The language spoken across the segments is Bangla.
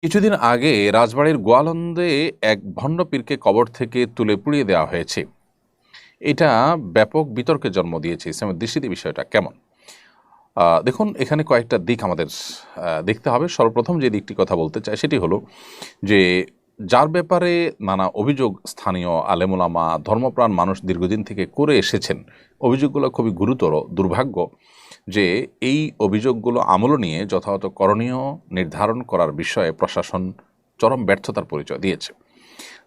কিছুদিন আগে রাজবাড়ির গোয়ালন্দে এক ভণ্ড পীরকে কবর থেকে তুলে পুড়িয়ে দেওয়া হয়েছে। এটা ব্যাপক বিতর্কের জন্ম দিয়েছে। ইসলামের দৃষ্টিতে বিষয়টা কেমন? দেখুন, এখানে কয়েকটা দিক আমাদের দেখতে হবে। সর্বপ্রথম যে দিকটি কথা বলতে চাই সেটি হলো যে, যার ব্যাপারে নানা অভিযোগ স্থানীয় আলেমুলামা ধর্মপ্রাণ মানুষ দীর্ঘদিন থেকে করে এসেছেন, অভিযোগগুলো খুবই গুরুতর। দুর্ভাগ্য যে এই অভিযোগগুলো আমল নিয়ে যথাযথ করণীয় নির্ধারণ করার বিষয়ে প্রশাসন চরম ব্যর্থতার পরিচয় দিয়েছে,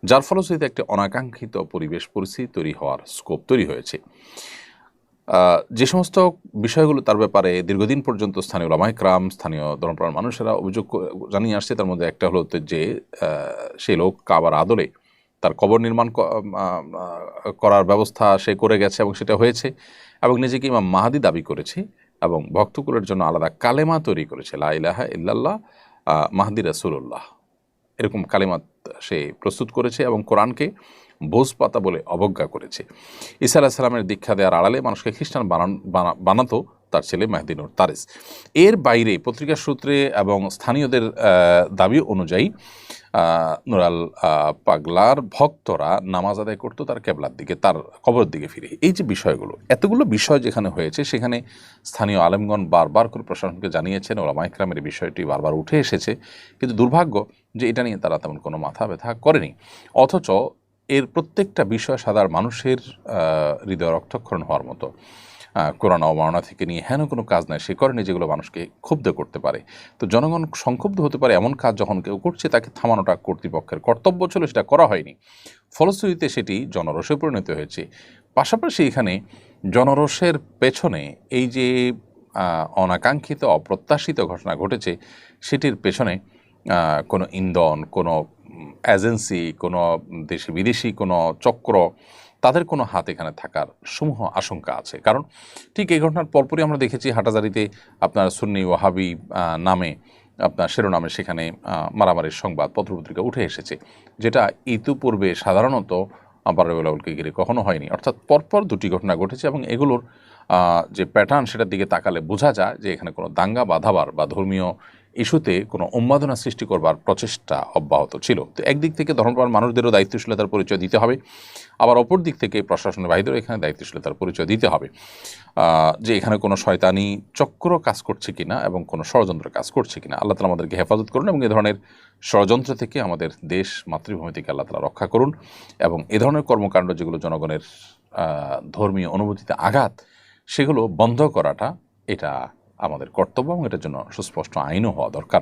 যার ফলশ্রুতিতে একটি অনাকাঙ্ক্ষিত পরিবেশ পরিস্থিতি তৈরি হওয়ার স্কোপ তৈরি হয়েছে। যে সমস্ত বিষয়গুলো তার ব্যাপারে দীর্ঘদিন পর্যন্ত স্থানীয় ওলামায়ে কেরাম, স্থানীয় ধর্মপ্রাণ মানুষেরা অভিযোগ জানিয়ে আসছে, তার মধ্যে একটা হলো যে সেই লোক কাবার আদলে তার কবর নির্মাণ করার ব্যবস্থা সে করে গেছে এবং সেটা হয়েছে, এবং নিজেকে ইমাম মাহাদি দাবি করেছে এবং ভক্তকুলের জন্য আলাদা কালেমা তৈরি করেছে, লা ইলাহা ইল্লাল্লাহ মাহদি রাসূলুল্লাহ, এরকম কালেমা সে প্রস্তুত করেছে এবং কোরআনকে ভোজপাতা বলে অবজ্ঞা করেছে। ঈসা আলাইহিস সালামের দীক্ষা দেওয়ার আড়ালে মানুষকে খ্রিস্টান বানাতো তার ছেলে মেহদি নূর তারেস। এর বাইরে পত্রিকার সূত্রে এবং স্থানীয়দের দাবি অনুযায়ী নুরাল পাগলার ভক্তরা নামাজ আদায় করতো তার কেবলার দিকে, তার কবরের দিকে ফিরে। এই যে বিষয়গুলো, এতগুলো বিষয় যেখানে হয়েছে, সেখানে স্থানীয় আলেমগণ বারবার করে প্রশাসনকে জানিয়েছেন, ওলামায়ে কেরামের এই বিষয়টি বারবার উঠে এসেছে, কিন্তু দুর্ভাগ্য যে এটা নিয়ে তারা তেমন কোনো মাথা ব্যথা করেনি। অথচ এর প্রত্যেকটা বিষয় সাধারণ মানুষের হৃদয় রক্তক্ষরণ হওয়ার মতো। কোরআন অবমাননা থেকে নিয়ে হেন কোনো কাজ নাই সে করেনি যেগুলো মানুষকে ক্ষুব্ধ করতে পারে। তো জনগণ সংক্ষুব্ধ হতে পারে এমন কাজ যখন কেউ করছে, তাকে থামানোটা কর্তৃপক্ষের কর্তব্য ছিল, সেটা করা হয়নি। ফলশ্রুতিতে সেটি জনরোষে পরিণত হয়েছে। পাশাপাশি এখানে জনরোষের পেছনে এই যে অনাকাঙ্ক্ষিত অপ্রত্যাশিত ঘটনা ঘটেছে, সেটির পেছনে কোনো ইন্ধন, কোনো এজেন্সি, কোনো দেশি বিদেশি কোনো চক্র, তাদের কোনো হাত এখানে থাকার সমূহ আশঙ্কা আছে। কারণ ঠিক এই ঘটনার পরপরই আমরা দেখেছি হাটাজারিতে আপনার সুন্নি ওয়াহাবি নামে আপনার শিরোনামে সেখানে মারামারির সংবাদ পত্রপত্রিকা উঠে এসেছে, যেটা ইতিপূর্বে সাধারণত বারুল আউলকে ঘিরে কখনো হয়নি। অর্থাৎ পরপর দুটি ঘটনা ঘটেছে এবং এগুলোর যে প্যাটার্ন, সেটার দিকে তাকালে বোঝা যায় যে এখানে কোনো দাঙ্গা বাঁধাবার বা ধর্মীয় ইস্যুতে কোনো উন্মাদনা সৃষ্টি করবার প্রচেষ্টা অব্যাহত ছিল। তো একদিক থেকে ধর্মপ্রাণ মানুষদেরও দায়িত্বশীলতার পরিচয় দিতে হবে, আবার অপর দিক থেকে প্রশাসনের বাহিনীদেরও এখানে দায়িত্বশীলতার পরিচয় দিতে হবে, যে এখানে কোনো শয়তানি চক্র কাজ করছে কিনা এবং কোনো ষড়যন্ত্র কাজ করছে কিনা। আল্লাহ তাআলা আমাদেরকে হেফাজত করুন এবং এ ধরনের ষড়যন্ত্র থেকে আমাদের দেশ মাতৃভূমি থেকে আল্লাহ তাআলা রক্ষা করুন, এবং এ ধরনের কর্মকাণ্ড যেগুলো জনগণের ধর্মীয় অনুভূতিতে আঘাত, সেগুলো বন্ধ করাটা এটা আমাদের কর্তব্য এবং এটার জন্য সুস্পষ্ট আইনও হওয়া দরকার।